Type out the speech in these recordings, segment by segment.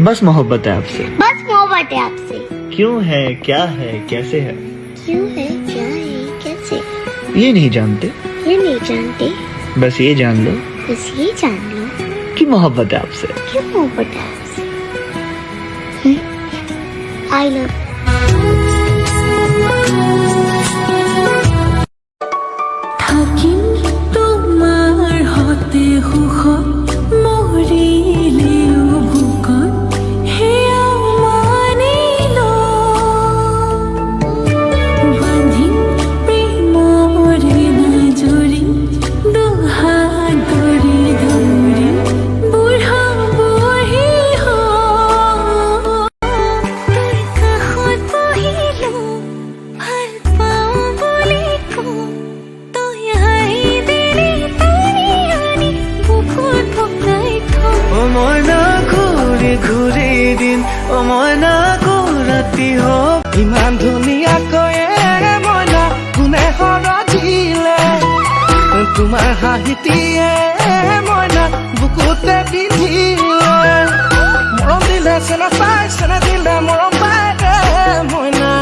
बस मोहब्बत है आपसे। बस मोहब्बत है आपसे। क्यों है, क्या है, कैसे है? क्यों है, क्या है, कैसे? ये नहीं जानते, ये नहीं जानते, बस ये जान लो, बस ये जान लो कि मोहब्बत है आपसे। कि मोहब्बत है आपसे। आई लव থাকিম তোমাৰ হতে সুখত মৰিলেও বুকত সেয়া মানিল বান্ধিম প্ৰেমৰে নাজৰি দুহাত ধৰি ধৰি বুঢ়া বুঢ়ী তোৰ কাষত বহিলো ভাল পাওঁ বুলি কওঁ মইনা ঘূৰি ঘূৰি দিন মইনা ৰাতি হওক ইমান ধুনীয়াকৈ মইনা কোনে সৰজিলে তোমাৰ হাঁহিটিয়ে মইনা বুকুতে পিন্ধিলে মৰম দিলে চেনা পাই চেনা দিলে মৰম পাই মইনা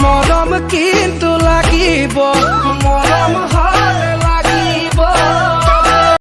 মৰম কিন্তু লাগিব মৰম